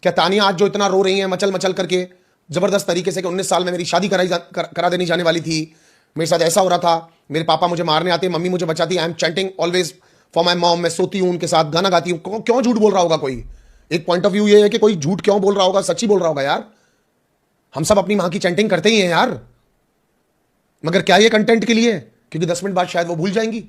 क्या तानिया आज जो इतना रो रही है मचल मचल करके जबरदस्त तरीके से कि 19 साल में मेरी शादी करा देनी जाने वाली थी, मेरे साथ ऐसा हो रहा था, मेरे पापा मुझे मारने आते, मम्मी मुझे बचाती, I am chanting always for my mom, मैं सोती हूं उनके साथ, गाना गाती हूं, क्यों झूठ बोल रहा होगा कोई? एक पॉइंट ऑफ व्यू ये है कि कोई झूठ क्यों बोल रहा होगा, सच्ची बोल रहा होगा यार। हम सब अपनी मां की चैंटिंग करते ही हैं यार, मगर क्या ये कंटेंट के लिए? क्योंकि 10 मिनट बाद शायद वो भूल जाएंगी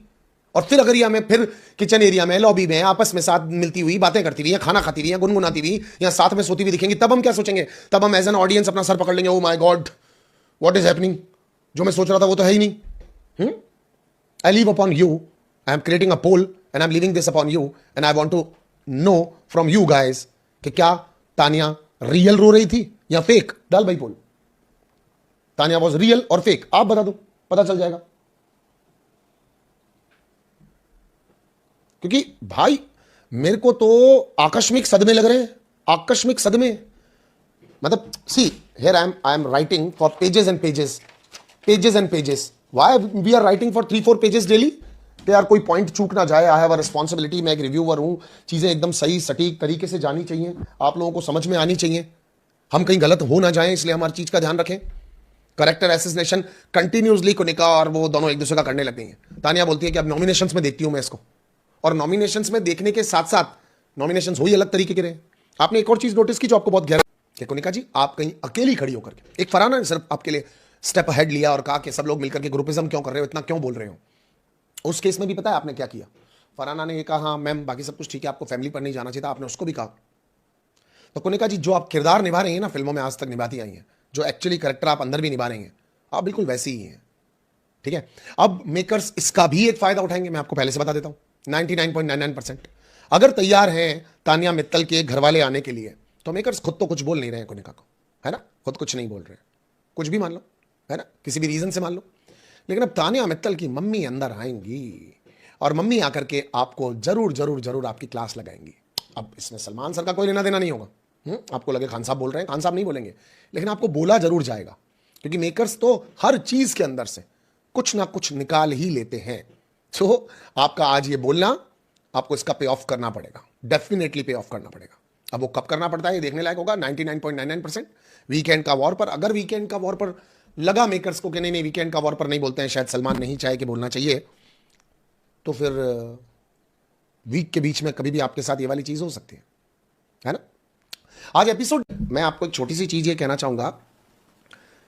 और फिर अगर ये हमें फिर किचन एरिया में, लॉबी में आपस में साथ मिलती हुई बातें करती हुई, खाना खाती हुई, गुनगुनाती हुई, या साथ में सोती हुई दिखेंगी, तब हम क्या सोचेंगे? तब हम एज एन ऑडियंस अपना सर पकड़ लेंगे, oh my God what is happening, जो मैं सोच रहा था वो तो है ही नहीं। I leave upon you, I am creating a poll and I am leaving this upon you and I want to know from you guys कि क्या तानिया रियल रो रही थी या फेक? डाल भाई पोल, तानिया वाज रियल और फेक, आप बता दो, पता चल जाएगा। क्योंकि भाई मेरे को तो आकस्मिक सदमे लग रहे हैं, आकस्मिक सदमे। मतलब see here I am writing for pages and pages, pages and pages. Why we are writing for 3-4 pages daily? तो यार कोई पॉइंट चूक ना जाए, आई हैव अ रिस्पॉन्सिबिलिटी, मैं एक रिव्यूअर हूं, चीजें एकदम सही सटीक तरीके से जानी चाहिए, आप लोगों को समझ में आनी चाहिए, हम कहीं गलत हो ना जाएं, इसलिए हम हर चीज का ध्यान रखें। करेक्टर एसेसिनेशन कंटिन्यूसली कोनिका और वो दोनों एक दूसरे का करने लग गई हैं। तानिया बोलती है कि अब नॉमिनेशंस में देखती हूं मैं इसको, और नॉमिनेशंस में देखने के साथ साथ नॉमिनेशंस हो ही अलग तरीके के रहे। आपने एक और चीज नोटिस की जो आपको बहुत गहरा कि कोनिका जी आप कहीं अकेली खड़ी होकर के, एक फरहाना ने सिर्फ आपके लिए स्टेप अहेड लिया और कहा कि सब लोग मिलकर के ग्रुपिज्म क्यों कर रहे हो, इतना क्यों बोल रहे हो। उस केस में भी पता है आपने क्या किया? फरहाना ने ये कहा हाँ मैम बाकी सब कुछ ठीक है, आपको फैमिली पर नहीं जाना चाहिए था, आपने उसको भी कहा। तो कोनिका जी जो आप किरदार निभा रही हैं ना फिल्मों में आज तक निभाती आई हैं, जो एक्चुअली करेक्टर आप अंदर भी निभा रही हैं, आप बिल्कुल वैसी ही हैं, ठीक है। अब मेकर्स इसका भी एक फायदा उठाएंगे, मैं आपको पहले से बता देता हूं। 99.99% अगर तैयार हैं तानिया मित्तल के घर वाले आने के लिए, तो मेकर्स खुद तो कुछ बोल नहीं रहे हैं कोनिका को, है ना, खुद कुछ नहीं बोल रहे हैं, कुछ भी मान लो, है ना, किसी भी रीजन से मान लो। लेकिन अब तानिया मित्तल की मम्मी अंदर आएंगी और मम्मी आकर के आपको जरूर जरूर जरूर आपकी क्लास लगाएंगी। अब इसमें सलमान सर का कोई लेना देना नहीं होगा, आपको लगे खान साहब बोल रहे हैं, खान साहब नहीं बोलेंगे, लेकिन आपको बोला जरूर जाएगा, क्योंकि मेकर्स तो हर चीज के अंदर से कुछ ना कुछ निकाल ही लेते हैं। तो आपका आज ये बोलना, आपको इसका पे ऑफ करना पड़ेगा, डेफिनेटली पे ऑफ करना पड़ेगा। अब वो कब करना पड़ता है ये देखने लायक होगा। 99.99% वीकेंड का वॉर पर, अगर वीकेंड का वॉर पर लगा मेकर्स को कि नहीं नहीं वीकेंड का वॉर पर नहीं बोलते हैं, शायद सलमान नहीं चाहे कि बोलना चाहिए, तो फिर वीक के बीच में कभी भी आपके साथ ये वाली चीज हो सकती है ना। आज एपिसोड मैं आपको एक छोटी सी चीज ये कहना चाहूंगा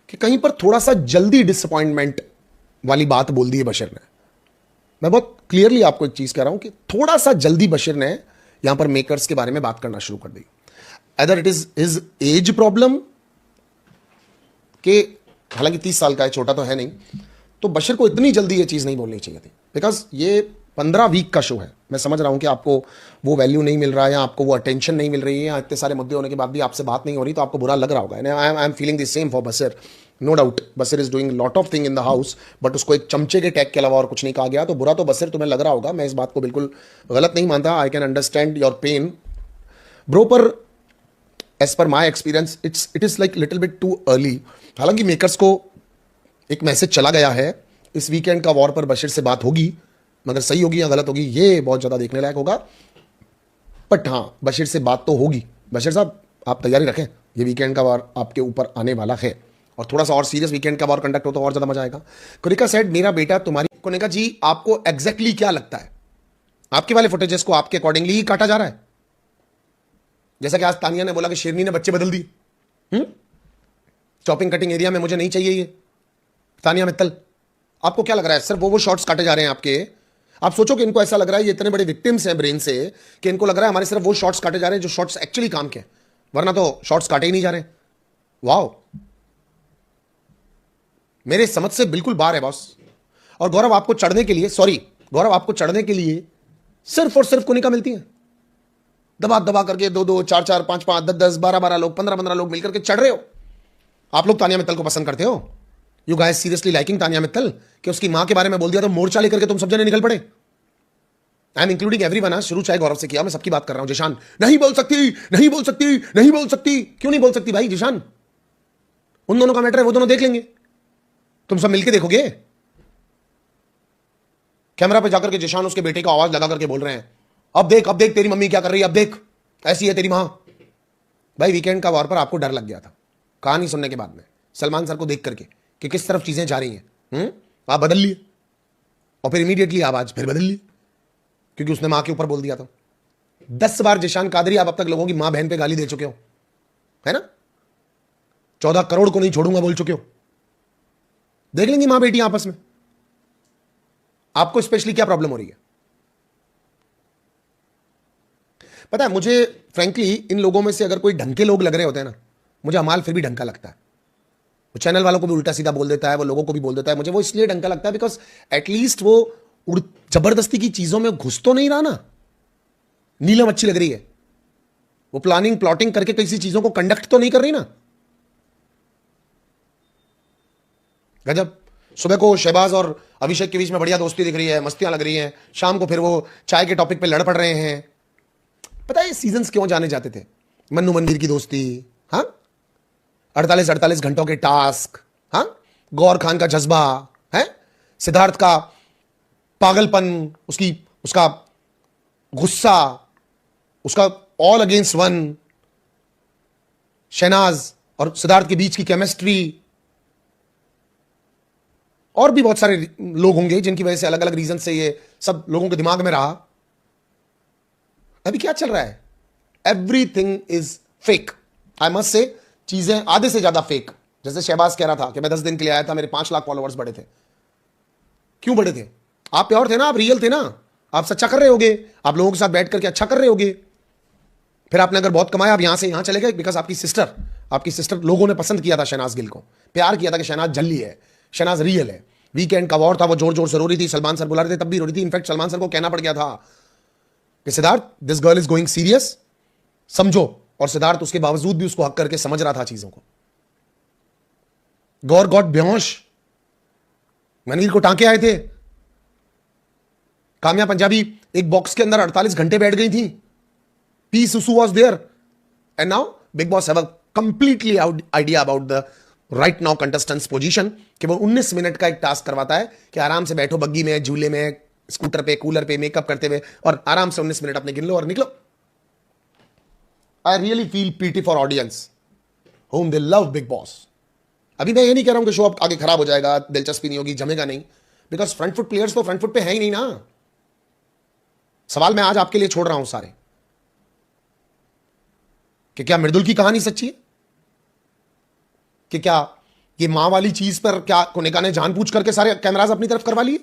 कि कहीं पर थोड़ा सा जल्दी डिसअपॉइंटमेंट वाली बात बोल दी है बशीर ने। मैं बहुत क्लियरली आपको एक चीज कह रहा हूं कि थोड़ा सा जल्दी बशीर ने यहां पर मेकर्स के बारे में बात करना शुरू कर दी। Other it is his age problem के, हालांकि 30 साल का है, छोटा तो है नहीं, तो बशीर को इतनी जल्दी ये चीज नहीं बोलनी चाहिए थी, बिकॉज ये 15 वीक का शो है। मैं समझ रहा हूं कि आपको वो वैल्यू नहीं मिल रहा है, आपको वो अटेंशन नहीं मिल रही है, या इतने सारे मुद्दे होने के बाद भी आपसे बात नहीं हो रही, तो आपको बुरा लग रहा होगा। I am feeling the same for Bashir, no doubt. Bashir is doing lot of thing in the house, but उसको एक चमचे के टैग के अलावा और कुछ नहीं कहा गया, तो बुरा तो बशीर तुम्हें लग रहा होगा। मैं इस बात को बिल्कुल गलत नहीं मानता, I can understand your pain bro, पर एज पर my experience it is like little bit too early. हालांकि मेकर्स को एक मैसेज चला गया है, इस वीकेंड का वॉर पर बशीर से बात होगी, मगर सही होगी या गलत होगी ये बहुत ज़्यादा देखने लायक होगा। बट हाँ, बशीर से बात तो होगी। बशीर साहब आप तैयारी रखें, ये वीकेंड का वॉर आपके ऊपर आने वाला है, और थोड़ा सा और सीरियस वीकेंड का वॉर कंडक्ट हो तो और ज़्यादा मजा आएगा। कोनिका सेड मेरा बेटा तुम्हारी, कोनिका जी आपको एग्जैक्टली क्या लगता है, आपके वाले फुटेजेस को आपके अकॉर्डिंगली ही काटा जा रहा है? जैसा कि आज तानिया ने बोला कि शेरनी ने बच्चे बदल दिए, चॉपिंग कटिंग एरिया में मुझे नहीं चाहिए ये। तानिया मित्तल आपको क्या लग रहा है, सिर्फ वो शॉट्स काटे जा रहे हैं आपके? आप सोचो कि इनको ऐसा लग रहा है, ये इतने बड़े विक्टिम्स हैं ब्रेन से, कि इनको लग रहा है हमारे सिर्फ वो शॉट्स काटे जा रहे हैं जो शॉट्स एक्चुअली काम के, वरना तो शॉट्स काटे ही नहीं जा रहे। वाओ, मेरे समझ से बिल्कुल बाहर है बॉस। और गौरव आपको चढ़ने के लिए, सॉरी गौरव आपको चढ़ने के लिए सिर्फ और सिर्फ कोनिका मिलती है। दबा दबा करके 2-2, 4-4, 5-5, 10-10, 12-12 लोग, 15-15 लोग मिलकर के चढ़ रहे हो। आप लोग तानिया मित्तल को पसंद करते हो? You guys seriously liking Tania Mittal? कि उसकी मां के बारे में बोल दिया तो मोर्चा लेकर के तुम सब जने निकल पड़े। आई एम इंक्लूडिंग एवरीवन, शुरू चाहे गौरव से किया, मैं सबकी बात कर रहा हूं। जिशान नहीं बोल सकती, नहीं बोल सकती, नहीं बोल सकती। क्यों नहीं बोल सकती भाई जिशान? उन दोनों का मैटर है, वो दोनों देख लेंगे, तुम सब मिलके देखोगे। कैमरा पे जाकर के जिशान उसके बेटे को आवाज लगा करके बोल रहे हैं, अब देख तेरी मम्मी क्या कर रही है, अब देख ऐसी है तेरी मां। भाई वीकेंड का वॉर पर आपको डर लग गया था कहानी सुनने के बाद में, सलमान सर को देख करके कि किस तरफ चीजें जा रही हैं। आप बदल लिए और फिर इमीडिएटली आवाज फिर बदल ली क्योंकि उसने मां के ऊपर बोल दिया था। 10 बार जिशान कादरी आप अब तक लोगों की मां बहन पे गाली दे चुके हो, है ना। 14 करोड़ को नहीं छोड़ूंगा बोल चुके हो। देख लेंगी मां बेटी आपस में। आपको स्पेशली क्या प्रॉब्लम हो रही है? पता है मुझे फ्रैंकली इन लोगों में से अगर कोई ढंग के लोग लग रहे होते हैं ना, मुझे अमाल फिर भी ढंग का लगता है। वो चैनल वालों को भी उल्टा सीधा बोल देता है, वो लोगों को भी बोल देता है। मुझे वो इसलिए ढंग का लगता है बिकॉज एटलीस्ट वो जबरदस्ती की चीजों में घुस तो नहीं रहा ना। नीलम अच्छी लग रही है, वो प्लानिंग प्लॉटिंग करके किसी चीजों को कंडक्ट तो नहीं कर रही ना। गजब। सुबह को शहबाज और अभिषेक के बीच में बढ़िया दोस्ती दिख रही है, मस्तियां लग रही हैं। शाम को फिर वो चाय के टॉपिक पे लड़ पड़ रहे हैं। पता है सीजन्स क्यों जाने जाते थे? मन्नू मंदिर की दोस्ती, हाँ, 48 घंटों के टास्क, हाँ, गौर खान का जज्बा है, सिद्धार्थ का पागलपन, उसका गुस्सा, उसका ऑल अगेंस्ट वन, शहनाज और सिद्धार्थ के बीच की केमिस्ट्री, और भी बहुत सारे लोग होंगे जिनकी वजह से अलग अलग रीजन से ये सब लोगों के दिमाग में रहा। अभी क्या चल रहा है? Everything is fake. I must say चीजें आधे से ज्यादा फेक। जैसे शहबाज कह रहा था कि मैं 10 दिन के लिए आया था, मेरे 5 लाख फॉलोअर्स बढ़े थे। क्यों बढ़े थे? आप प्योर थे ना, आप रियल थे ना, आप सच्चा कर रहे होगे, आप लोगों के साथ बैठ करके अच्छा कर रहे होगे। फिर आपने अगर बहुत कमाया, आप यहां से यहां चले गए बिकॉज आपकी सिस्टर लोगों ने पसंद किया था, शहनाज गिल को प्यार किया था कि शहनाज जल्ली है, शहनाज रियल है। वीकेंड का वॉर था, वो जोर जोर से रो रही थी, सलमान सर बुला रहे थे तब भी रो रही थी। इनफैक्ट सलमान सर को कहना पड़ गया था कि Siddharth this girl is going serious, समझो। और सिद्धार्थ उसके बावजूद भी उसको हक करके समझ रहा था चीजों को। गौर गॉट बेहोश, मनीर को टांके आए थे। काम्या पंजाबी एक बॉक्स के अंदर 48 घंटे बैठ गई थी। पी सुसु was there and now Bigg Boss have a completely idea about the right now contestants position कि वो 19 मिनट का एक टास्क करवाता है कि आराम से बैठो बग्गी में, झूले में, स्कूटर पे, कूलर पे, मेकअप करते हुए और आराम से 19 मिनट अपने गिन लो और निकलो। I really feel PT for audience home they love big boss. अभी मैं ये नहीं कह रहा हूं कि शो अब आगे खराब हो जाएगा, दिलचस्पी नहीं होगी, जमेगा नहीं, बिकॉज फ्रंट फुट प्लेयर्स तो फ्रंट फुट पे है ही नहीं ना। सवाल मैं आज आपके लिए छोड़ रहा हूं सारे कि क्या मृदुल की कहानी सच्ची है, कि क्या ये मां वाली चीज पर क्या कोनिका ने जानबूझ करके सारे कैमराज अपनी तरफ करवा लिए?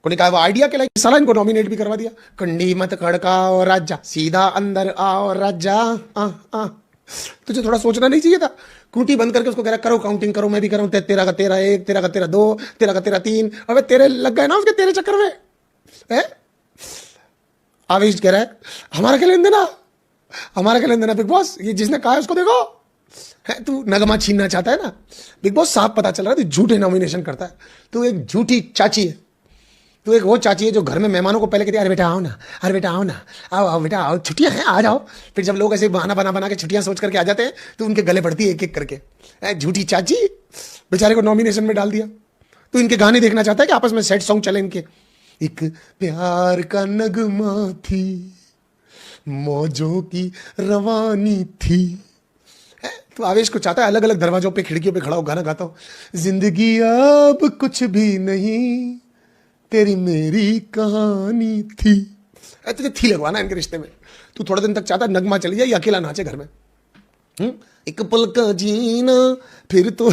कोनिका वो आइडिया के लाइक साला इनको नॉमिनेट भी करवा दिया। कंडी मत खड़काओ राजा, सीधा अंदर आओ राजा। तुझे थोड़ा सोचना नहीं चाहिए था? खूंटी बंद करके उसको कह रहा करो काउंटिंग करो, मैं भी करूं, तेरा का तेरा 1, तेरा का तेरा 2, तेरा का तेरा 3। अबे तेरे लग गए ना उसके तेरे चक्कर में है? आवेश कह रहा है हमारा क्या लेन देना, हमारा क्या लेन देना बिग बॉस, ये जिसने कहा है उसको देखो है। तू नगमा छीनना चाहता है ना? बिग बॉस साफ पता चल रहा है तू झूठे नॉमिनेशन करता है। तू एक झूठी चाची है। तू एक वो चाची है जो घर में मेहमानों को पहले कहती है अरे बेटा आओ ना, अरे बेटा आओ ना, आओ आओ बेटा आओ, छुट्टियां हैं आ जाओ। फिर जब लोग ऐसे बहाना बना बना के छुट्टियां सोच करके आ जाते हैं तो उनके गले पड़ती है एक एक करके। झूठी चाची, बेचारे को नॉमिनेशन में डाल दिया। तो इनके गाने देखना चाहता है कि आपस में सेट सॉन्ग चले इनके। एक प्यार का नगमा थी, मौजों की रवानी थी। तो आवेश को चाहता है अलग अलग दरवाजों पे, खिड़कियों पे खड़ा हो गाना गाता हूं। जिंदगी अब कुछ भी नहीं, तेरी मेरी कहानी थी। तुझे थी लगवाना इनके रिश्ते में। तू थोड़े दिन तक चाहता है नगमा चली जाए, अकेला नाचे घर में। एक पल का जीना फिर तो